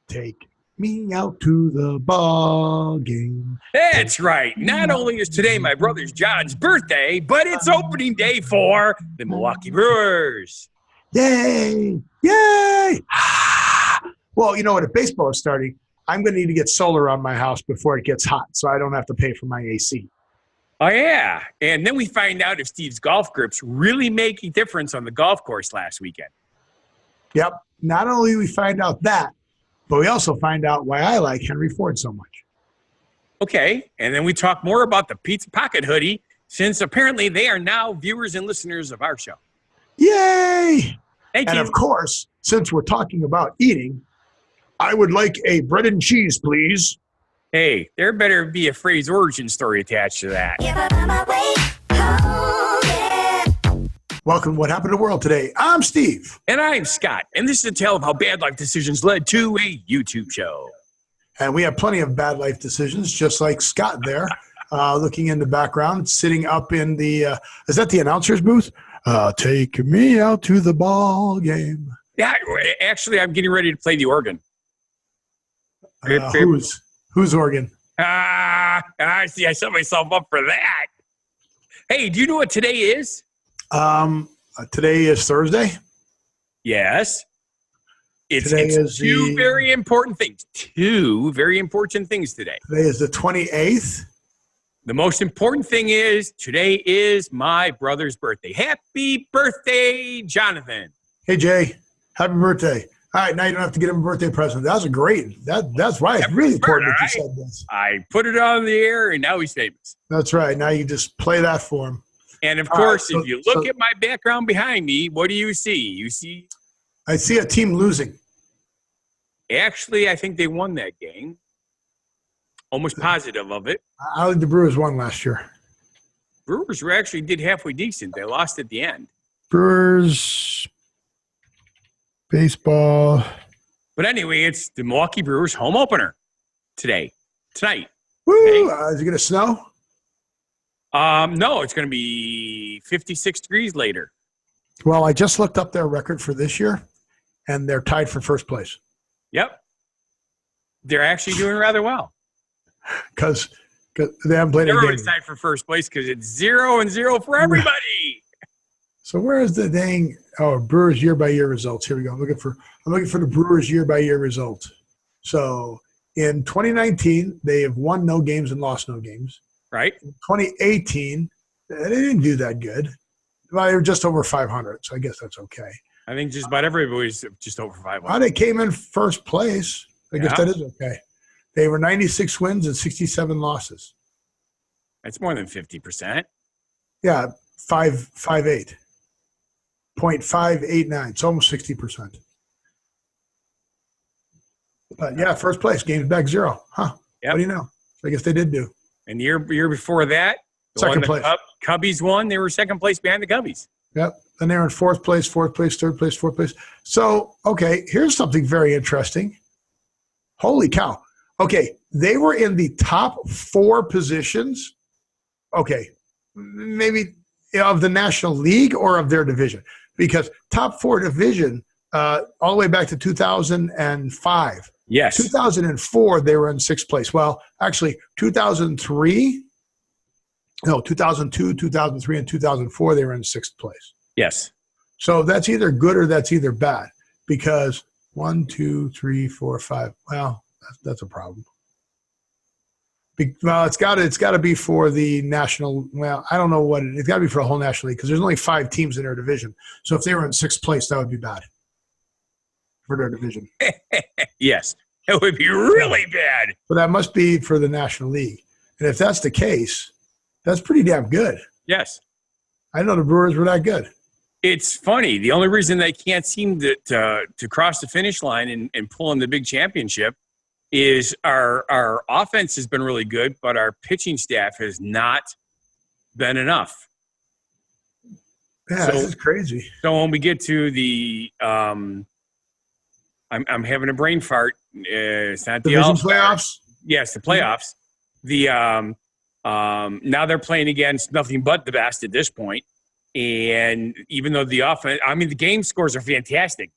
Take me out to the ball game. That's right. Not only is today my brother John's birthday, but it's opening day for the Milwaukee Brewers. Yay! Yay! Well, you know what? If baseball is starting, I'm going to need to get solar on my house before it gets hot so I don't have to pay for my AC. Oh, yeah. And then we find out if Steve's golf grips really make a difference on the golf course last weekend. Yep. Not only do we find out that, but we also find out why I like Henry Ford so much. Okay. And then we talk more about the Pizza Pocket Hoodie, since apparently they are now viewers and listeners of our show. Yay! Thank and you. Of course, since we're talking about eating, I would like a bread and cheese, please. Hey, there better be a phrase origin story attached to that. Welcome to What Happened to the World Today. I'm Steve. And I'm Scott. And this is a tale of how bad life decisions led to a YouTube show. And we have plenty of bad life decisions, just like Scott there, looking in the background, sitting up in the, is that the announcer's booth? Take me out to the ball game. Yeah, actually, I'm getting ready to play the organ. Whose organ? I see. I set myself up for that. Hey, do you know what today is? Today is Thursday. Yes. It's two very important things. Two very important things today. Today is the 28th. The most important thing is today is my brother's birthday. Happy birthday, Jonathan. Hey, Jay. Happy birthday. All right, now you don't have to get him a birthday present. That was a great. That's why it's really important that you said this. I put it on the air, and now he's famous. That's right. Now you just play that for him. And, of course, if you look at my background behind me, what do you see? You see? I see a team losing. Actually, I think they won that game. Almost positive of it. I think the Brewers won last year. Brewers actually did halfway decent. They lost at the end. Brewers, baseball. But anyway, it's the Milwaukee Brewers home opener tonight. Woo! Okay? Is it going to snow? No, it's going to be 56 degrees later. Well, I just looked up their record for this year, and they're tied for first place. Yep. They're actually doing rather well. Because they haven't played a game. Everyone's tied for first place because it's 0-0 for everybody. So where is the dang Brewers year-by-year results? Here we go. I'm looking for the Brewers year-by-year results. So in 2019, they have won no games and lost no games. Right. In 2018, they didn't do that good. Well, they were just over 500, so I guess that's okay. I think just about everybody's just over 500. Well, they came in first place. I guess that is okay. They were 96 wins and 67 losses. That's more than 50%. Yeah, 5.58. 0.589. It's almost 60%. But yeah, first place, games back 0. Huh. Yep. What do you know? I guess they did do. And the year before that, second place. Cubbies won. They were second place behind the Cubbies. Yep. And they were in fourth place, third place, fourth place. So, okay, here's something very interesting. Holy cow. Okay, they were in the top 4 positions. Okay, maybe of the National League or of their division. Because top 4 division all the way back to 2005. Yes. 2004, they were in 6th place. Well, actually, 2002, 2003, and 2004, they were in 6th place. Yes. So that's either good or that's either bad. Because 1, 2, 3, 4, 5. Well, that's a problem. Well, it's got to be for the national. Well, I don't know what it's got to be for a whole national league because there's only 5 teams in their division. So if they were in 6th place, that would be bad for their division. Yes, it would be really bad. But that must be for the National League. And if that's the case, that's pretty damn good. Yes. I didn't know the Brewers were that good. It's funny. The only reason they can't seem to cross the finish line and pull in the big championship is our offense has been really good, but our pitching staff has not been enough. Yeah, this is crazy. So when we get to the I'm having a brain fart. It's not the playoffs. Yes, the playoffs. The now they're playing against nothing but the best at this point. And even though the offense, I mean, the game scores are fantastic.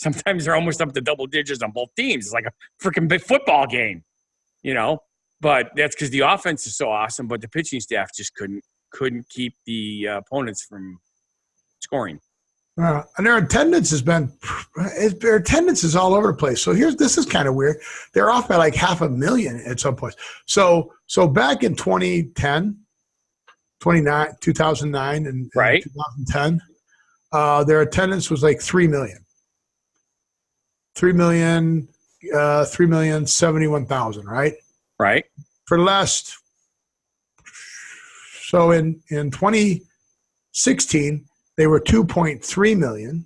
Sometimes they're almost up to double digits on both teams. It's like a freaking big football game, you know. But that's because the offense is so awesome, but the pitching staff just couldn't keep the opponents from scoring. And their attendance is all over the place. So this is kind of weird. They're off by like 500,000 at some point. So back in 2009 and right. 2010, their attendance was like 3 million. 3,071,000, right? Right. For the last, so in 2016, they were 2.3 million,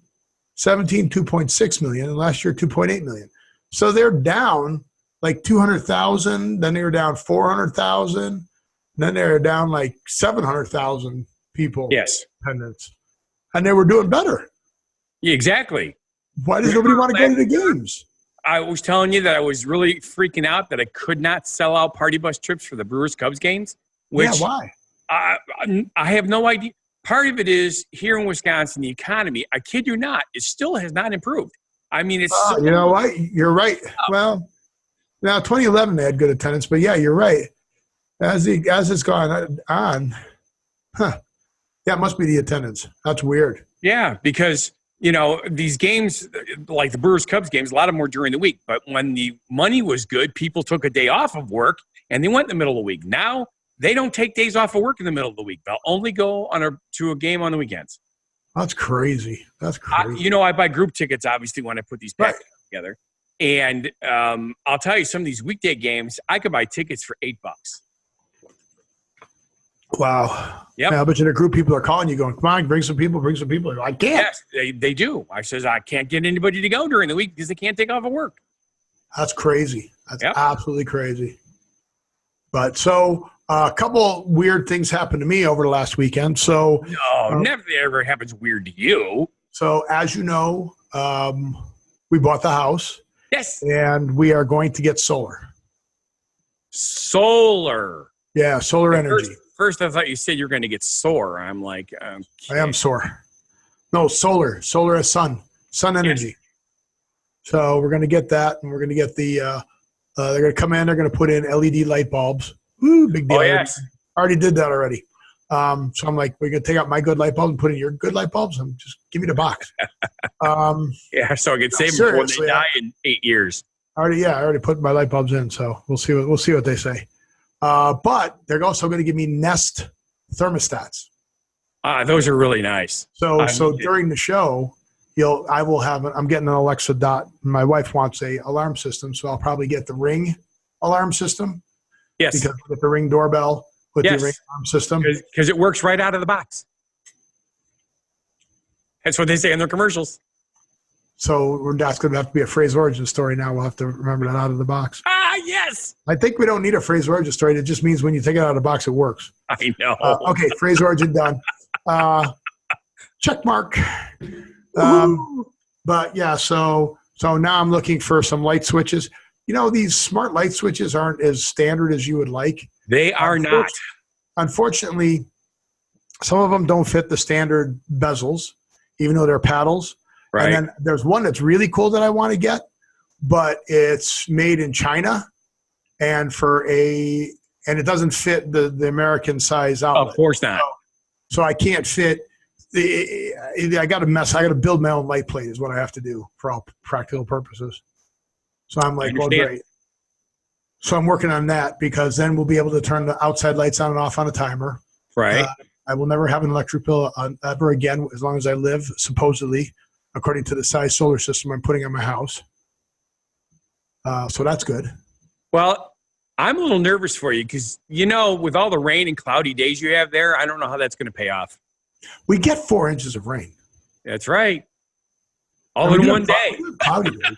17, 2.6 million, and last year 2.8 million. So they're down like 200,000, then they were down 400,000, then they were down like 700,000 people. Yes. Attendance. And they were doing better. Yeah, exactly. Why does nobody want to go to the games? I was telling you that I was really freaking out that I could not sell out party bus trips for the Brewers-Cubs games. Which why? I have no idea. Part of it is here in Wisconsin, the economy, I kid you not, it still has not improved. I mean, it's you know what? You're right. Well, now 2011 they had good attendance, but yeah, you're right. As it's gone on, yeah, it must be the attendance. That's weird. Yeah, because you know these games, like the Brewers-Cubs games, a lot of them were during the week. But when the money was good, people took a day off of work and they went in the middle of the week. Now they don't take days off of work in the middle of the week. They'll only go to a game on the weekends. That's crazy. That's crazy. I buy group tickets, obviously, when I put these packages together. And I'll tell you, some of these weekday games, I could buy tickets for $8. Wow. Yep. Yeah, but a group of people are calling you going, come on, bring some people. I can't. Yes, they do. I says, I can't get anybody to go during the week because they can't take off of work. That's crazy. That's absolutely crazy. But so a couple weird things happened to me over the last weekend. So no, never ever happens weird to you. So as you know, we bought the house. Yes. And we are going to get solar. Solar. Yeah, solar energy. First, I thought you said you're going to get sore. I'm like, okay. I am sore. No, solar. Solar as sun energy. Yes. So we're going to get that, and we're going to get the they're going to come in. They're going to put in LED light bulbs. Woo, big deal. Oh, yes. I already did that already. So I'm like, we're going to take out my good light bulb and put in your good light bulbs, and just give me the box. Yeah, so I can save them before they die in 8 years. I already put my light bulbs in, so we'll see what they say. But they're also going to give me Nest thermostats. Those are really nice. So during the show, I'm getting an Alexa Dot. My wife wants a alarm system, so I'll probably get the Ring alarm system. Yes. Because with the Ring doorbell, with the Ring alarm system. Because it works right out of the box. That's what they say in their commercials. So that's going to have to be a phrase origin story now. We'll have to remember that out of the box. Yes. I think we don't need a phrase origin story. It just means when you take it out of the box, it works. I know. Okay, phrase origin done. Check mark. But yeah, so now I'm looking for some light switches. You know, these smart light switches aren't as standard as you would like. They are not. Unfortunately, some of them don't fit the standard bezels, even though they're paddles. Right. And then there's one that's really cool that I want to get, but it's made in China, and it doesn't fit the American size outlet. Of course not. So I can't fit. I got to build my own light plate is what I have to do for all practical purposes. So I'm like, well, great. So I'm working on that because then we'll be able to turn the outside lights on and off on a timer. Right. I will never have an electric bill ever again as long as I live, supposedly, according to the size solar system I'm putting on my house. So that's good. Well, I'm a little nervous for you because, with all the rain and cloudy days you have there, I don't know how that's going to pay off. We get 4 inches of rain. That's right. All in one day. Cloudy days.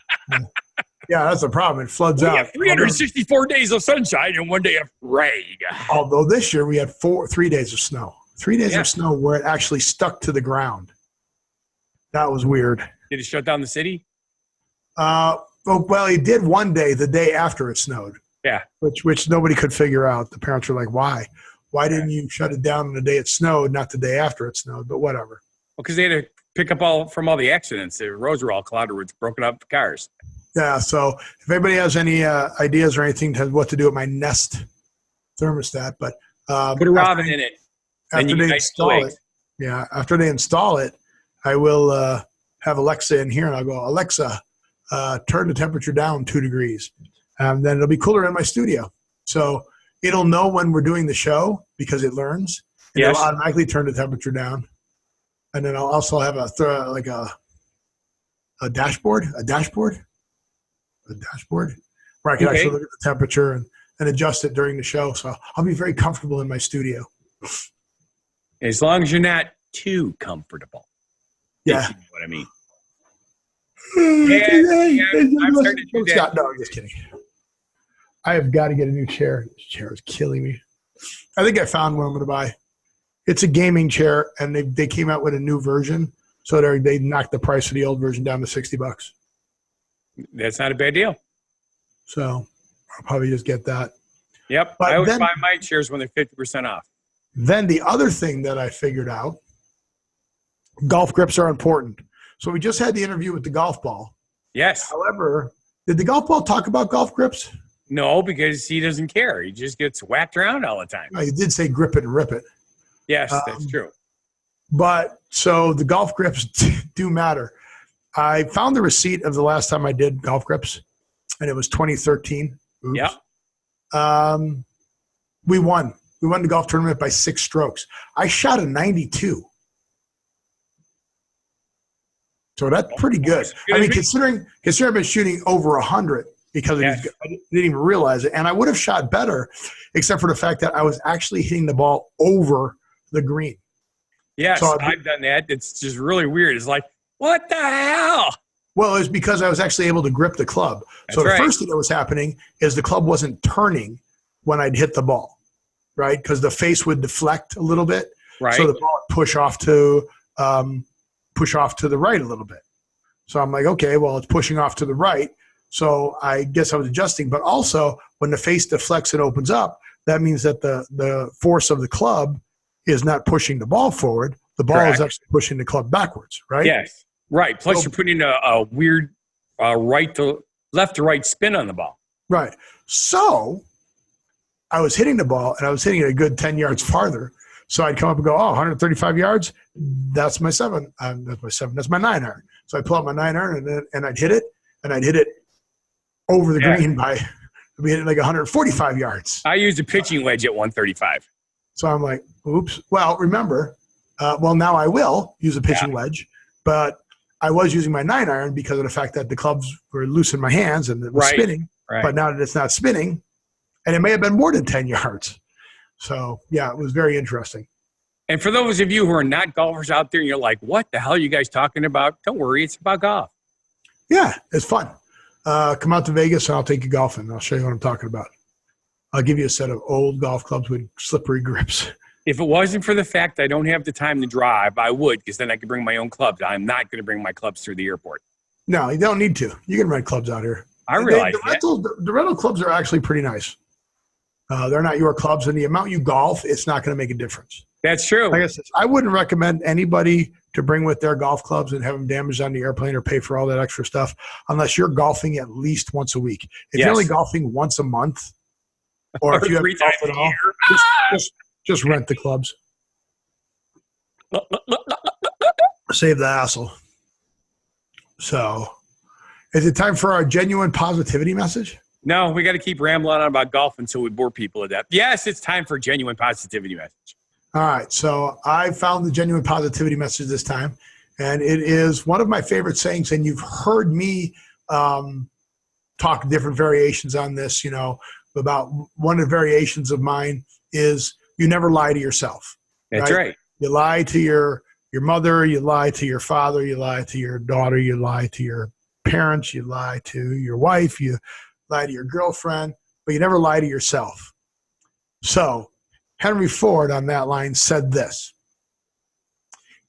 Yeah, that's the problem. It floods out. We have 364 days of sunshine and 1 day of rain. Although this year we had 3 days of snow. 3 days of snow where it actually stuck to the ground. That was weird. Did it shut down the city? Well, it did one day, the day after it snowed. Yeah. Which nobody could figure out. The parents were like, why? Why didn't you shut it down on the day it snowed, not the day after it snowed? But whatever. Well, because they had to pick up all the accidents. The roads were all clouded with broken up cars. Yeah. So if anybody has any ideas or anything to what to do with my Nest thermostat, but put a Robin in it. After they install it, after they install it, I will have Alexa in here, and I'll go, Alexa, turn the temperature down 2 degrees, and then it'll be cooler in my studio. So it'll know when we're doing the show because it learns, and it'll automatically turn the temperature down. And then I'll also have a dashboard where I can actually look at the temperature and adjust it during the show. So I'll be very comfortable in my studio. As long as you're not too comfortable. Yeah. You know what I mean? I'm starting to do that. No, I'm just kidding. I have got to get a new chair. This chair is killing me. I think I found one I'm going to buy. It's a gaming chair, and they came out with a new version. So they knocked the price of the old version down to $60. That's not a bad deal. So I'll probably just get that. Yep. But I always buy my chairs when they're 50% off. Then the other thing that I figured out, golf grips are important. So we just had the interview with the golf ball. Yes. However, did the golf ball talk about golf grips? No, because he doesn't care. He just gets whacked around all the time. He did say grip it and rip it. Yes, that's true. But so the golf grips do matter. I found the receipt of the last time I did golf grips, and it was 2013. Oops. Yeah. We won. We won the golf tournament by 6 strokes. I shot a 92. So that's pretty good. I mean, considering I've been shooting over 100 because I didn't even realize it. And I would have shot better, except for the fact that I was actually hitting the ball over the green. Yes, so I've done that. It's just really weird. It's like, what the hell? Well, it's because I was actually able to grip the club. So the first thing that was happening is the club wasn't turning when I'd hit the ball, right? Because the face would deflect a little bit. Right. So the ball would push off to the right a little bit. So I'm like, okay, well, it's pushing off to the right. So I guess I was adjusting. But also, when the face deflects and opens up, that means that the force of the club is not pushing the ball forward. The ball is actually pushing the club backwards, right? Yes, right. Plus, you're putting a weird left to right spin on the ball. Right. So I was hitting the ball, and I was hitting it a good 10 yards farther. So I'd come up and go, 135 yards, that's my 7. That's my 9 iron. So I pull out my 9 iron, and I'd hit it over the green by like 145 yards. I used a pitching wedge at 135. So I'm like, oops. Well, remember, now I will use a pitching wedge, but I was using my 9 iron because of the fact that the clubs were loose in my hands and it was spinning. Right. But now that it's not spinning, and it may have been more than 10 yards. So, yeah, it was very interesting. And for those of you who are not golfers out there and you're like, what the hell are you guys talking about? Don't worry, it's about golf. Yeah, it's fun. Come out to Vegas and I'll take you golfing. I'll show you what I'm talking about. I'll give you a set of old golf clubs with slippery grips. If it wasn't for the fact I don't have the time to drive, I would, because then I could bring my own clubs. I'm not going to bring my clubs through the airport. No, you don't need to. You can rent clubs out here. I realize the rental clubs are actually pretty nice. They're not your clubs, and the amount you golf, it's not going to make a difference. That's true. Like I said, I wouldn't recommend anybody to bring with their golf clubs and have them damaged on the airplane or pay for all that extra stuff unless you're golfing at least once a week. If you're only golfing once a month, or if you have golf at all, just rent the clubs. Save the hassle. So, is it time for our genuine positivity message? No, we got to keep rambling on about golf until we bore people to death. Yes, it's time for genuine positivity message. All right. So I found the genuine positivity message this time, and it is one of my favorite sayings. And you've heard me talk different variations on this, about one of the variations of mine is you never lie to yourself. That's right. You lie to your mother, you lie to your father, you lie to your daughter, you lie to your parents, you lie to your wife, you lie to your girlfriend, but you never lie to yourself. So Henry Ford on that line said this: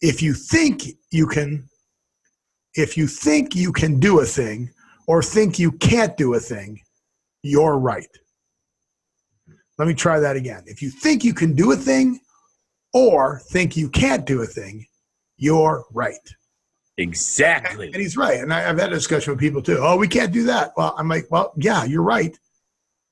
if you think you can do a thing or think you can't do a thing, you're right. Let me try that again. If you think you can do a thing or think you can't do a thing, you're right. Exactly. And he's right. And I've had a discussion with people too. Oh, we can't do that. Well, I'm like, well, yeah, you're right.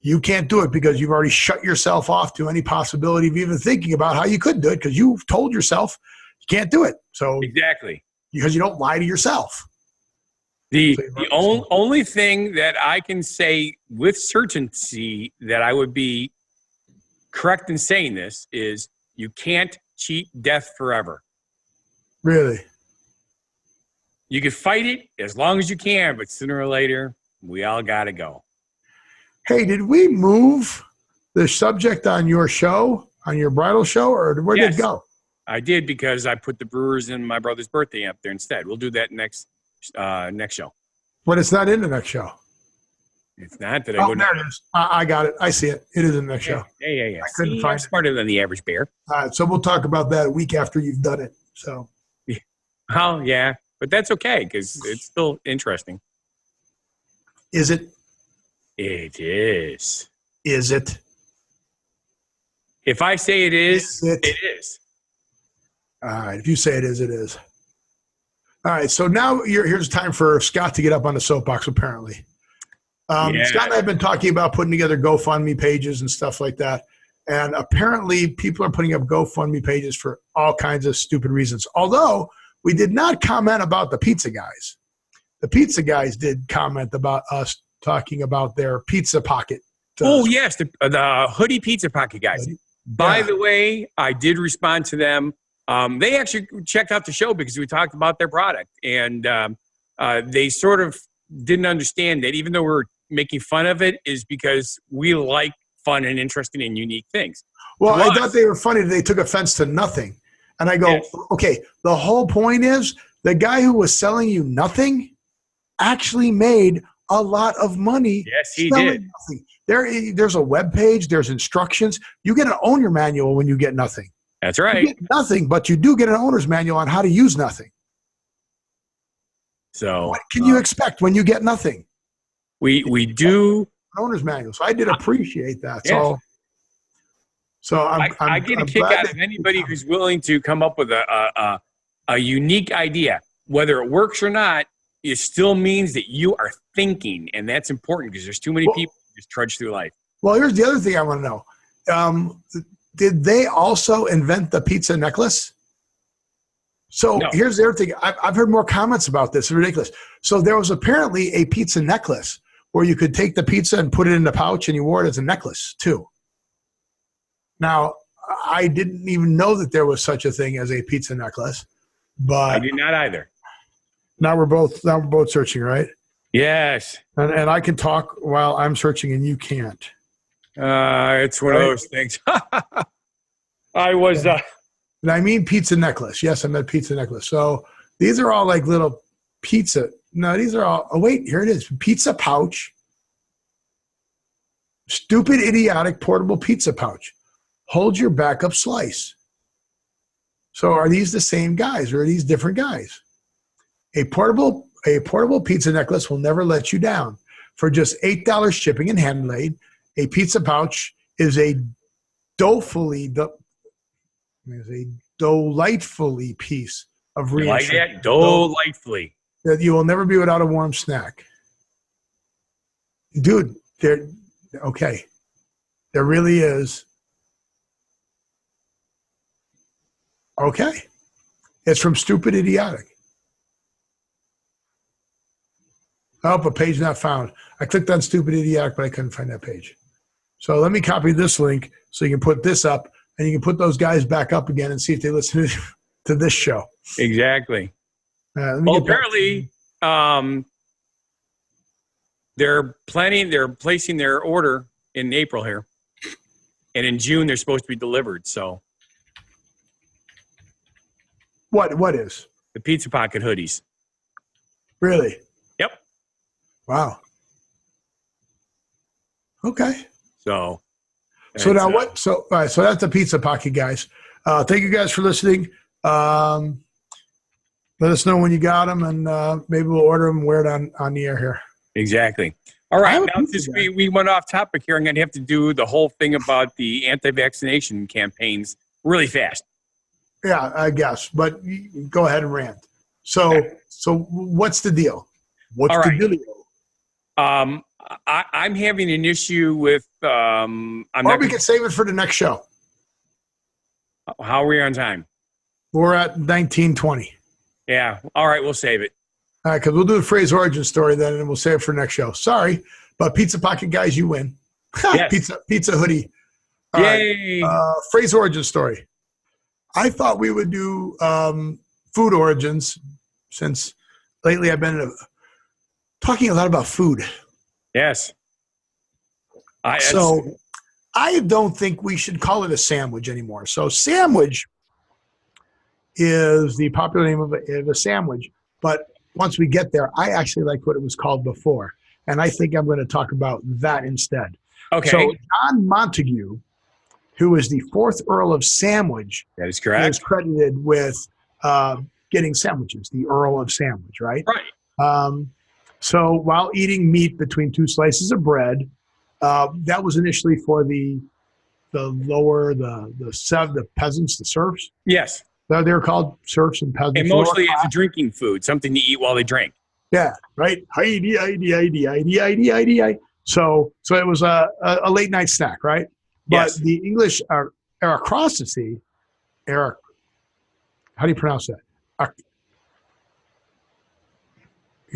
You can't do it because you've already shut yourself off to any possibility of even thinking about how you could do it because you've told yourself you can't do it. So exactly. Because you don't lie to yourself. The only thing that I can say with certainty that I would be correct in saying this is you can't cheat death forever. Really? You can fight it as long as you can, but sooner or later, we all got to go. Hey, did we move the subject on your show, on your bridal show, or where did it go? I did because I put the Brewers and my brother's birthday up there instead. We'll do that next show. But it's not in the next show. It's not that there it is. I got it. I see it. It is in the next show. Yeah. I couldn't find it. Smarter than the average bear. All right, so we'll talk about that a week after you've done it. So. Oh, yeah. But that's okay because it's still interesting. Is it? It is. Is it? If I say it is, it is. All right. If you say it is, it is. All right. So now here's time for Scott to get up on the soapbox, apparently. Scott and I have been talking about putting together GoFundMe pages and stuff like that. And apparently people are putting up GoFundMe pages for all kinds of stupid reasons. Although we did not comment about the pizza guys. The pizza guys did comment about us talking about their Pizza Pocket. Yes. The hoodie Pizza Pocket guys. By the way, I did respond to them. They actually checked out the show because we talked about their product. And they sort of didn't understand that even though we're making fun of it is because we like fun and interesting and unique things. Well, I thought they were funny. They took offense to nothing. And I go, okay, the whole point is the guy who was selling you nothing actually made a lot of money. Yes, he did. Nothing. There's a web page. There's instructions. You get an owner manual when you get nothing. That's right. You get nothing, but you do get an owner's manual on how to use nothing. So what can you expect when you get nothing? We do an owner's manual. So I did appreciate that. Yeah. So I get a kick out of anybody who's willing to come up with a unique idea, whether it works or not. It still means that you are thinking, and that's important because there's too many people who just trudge through life. Well, here's the other thing I want to know. Did they also invent the pizza necklace? So here's the other thing. I've heard more comments about this. It's ridiculous. So there was apparently a pizza necklace where you could take the pizza and put it in a pouch and you wore it as a necklace too. Now, I didn't even know that there was such a thing as a pizza necklace, but I did not either. Now we're both searching, right? Yes. And I can talk while I'm searching and you can't. It's one of those things. I was. And I mean pizza necklace. Yes, I meant pizza necklace. So these are all like little pizza. No, these are all. Oh wait, here it is. Pizza pouch. Stupid, idiotic, portable pizza pouch. Hold your backup slice. So are these the same guys or are these different guys? A portable pizza necklace will never let you down. For just $8 shipping and handmade, a pizza pouch is a delightfully piece of reassurance. Like that? Delightfully. That you will never be without a warm snack. Dude, there really is. Okay. It's from Stupid Idiotic. Oh, a page not found. I clicked on Stupid Idiotic, but I couldn't find that page. So let me copy this link so you can put this up and you can put those guys back up again and see if they listen to this show. Exactly. Well, apparently they're placing their order in April here. And in June, they're supposed to be delivered. So what is? The Pizza Pocket hoodies. Really? Yep. Wow. Okay. So now what? So all right. So that's the Pizza Pocket guys. Thank you guys for listening. Let us know when you got them, and maybe we'll order them and wear it on the air here. Exactly. All right. Now, since we went off topic here, I'm going to have to do the whole thing about the anti-vaccination campaigns really fast. Yeah, I guess. But go ahead and rant. So what's the deal? What's All right. the deal? I'm having an issue with. Or we could save it for the next show. How are we on time? We're at 19:20. Yeah. All right. We'll save it. All right, because we'll do the phrase origin story then, and we'll save it for next show. Sorry, but Pizza Pocket guys, you win. Yes. Pizza hoodie. All Yay. right. Phrase origin story. I thought we would do food origins since lately I've been talking a lot about food. Yes. I don't think we should call it a sandwich anymore. So sandwich is the popular name of a sandwich. But once we get there, I actually like what it was called before. And I think I'm going to talk about that instead. Okay. So John Montague, who is the 4th Earl of Sandwich, that is correct, is credited with getting sandwiches, the Earl of Sandwich, right? Right. So while eating meat between 2 slices of bread, that was initially for the lower, the peasants, the serfs. Yes. They were called serfs and peasants. And mostly it's a drinking food, something to eat while they drink. Yeah, right. So it was a late night snack, right? But Yes. the English aristocracy, how do you pronounce that?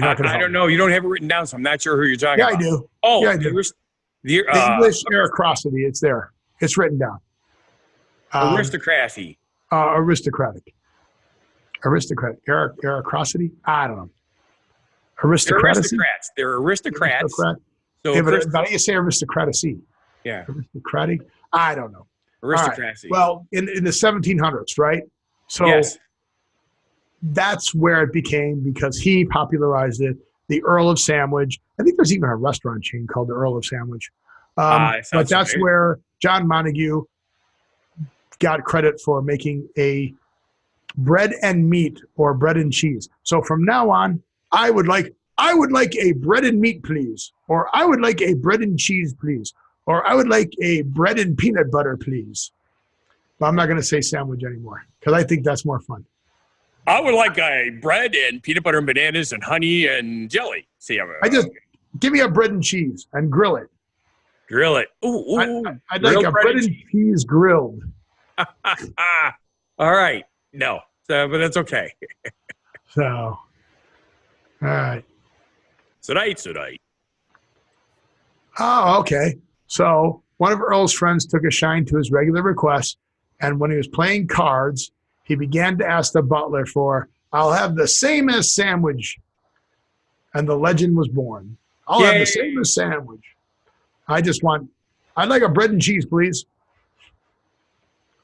I don't know. You don't have it written down, so I'm not sure who you're talking about. Yeah, I do. Oh, yeah, I do. The English aristocracy, it's there. It's written down. Aristocracy. Aristocratic. Aristocracy? I don't know. Aristocracy? They're aristocrats. So yeah, but how do you say aristocracy? Yeah. Aristocratic? I don't know. Aristocracy. Right. Well, in the 1700s, right? So yes. That's where it became, because he popularized it, the Earl of Sandwich. I think there's even a restaurant chain called the Earl of Sandwich. But that's where John Montague got credit for making a bread and meat or bread and cheese. So from now on, I would like a bread and meat, please. Or I would like a bread and cheese, please. Or I would like a bread and peanut butter, please. But I'm not going to say sandwich anymore because I think that's more fun. I would like a bread and peanut butter and bananas and honey and jelly. See, give me a bread and cheese and grill it. Grill it. Ooh. I'd like a bread and cheese grilled. All right. No, but that's okay. So, all right. Tonight. Oh, okay. So one of Earl's friends took a shine to his regular request, and when he was playing cards, he began to ask the butler for, "I'll have the same as sandwich." And the legend was born. I'll have the same as sandwich. I'd like a bread and cheese, please.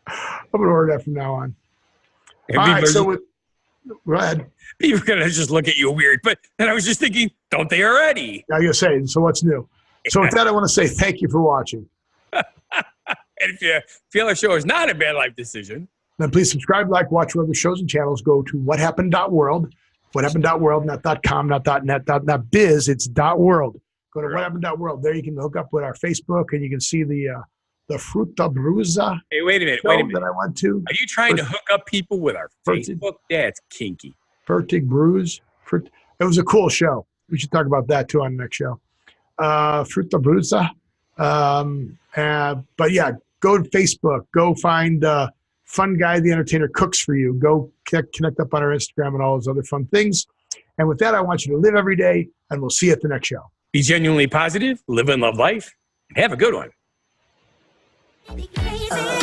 I'm going to order that from now on. All right, go ahead. People are going to just look at you weird. But then I was just thinking, don't they already? I was going to say, so what's new? So with that, I want to say thank you for watching. And if you feel our show is not a bad life decision, then please subscribe, like, watch our other shows and channels. Go to whathappened.world. Whathappened.world, not .com, not .net, not .biz. It's .world. Go to whathappened.world. There you can hook up with our Facebook, and you can see the Frutta Brusa. Hey, wait a minute. That I went to. Are you trying to hook up people with our Facebook? That's kinky. Fertig Brews. It was a cool show. We should talk about that too on the next show. Frutta Brusa. But yeah, go to Facebook. Go find Fun Guy the Entertainer Cooks for you. Go connect up on our Instagram and all those other fun things. And with that, I want you to live every day, and we'll see you at the next show. Be genuinely positive, live and love life, and have a good one. Be crazy.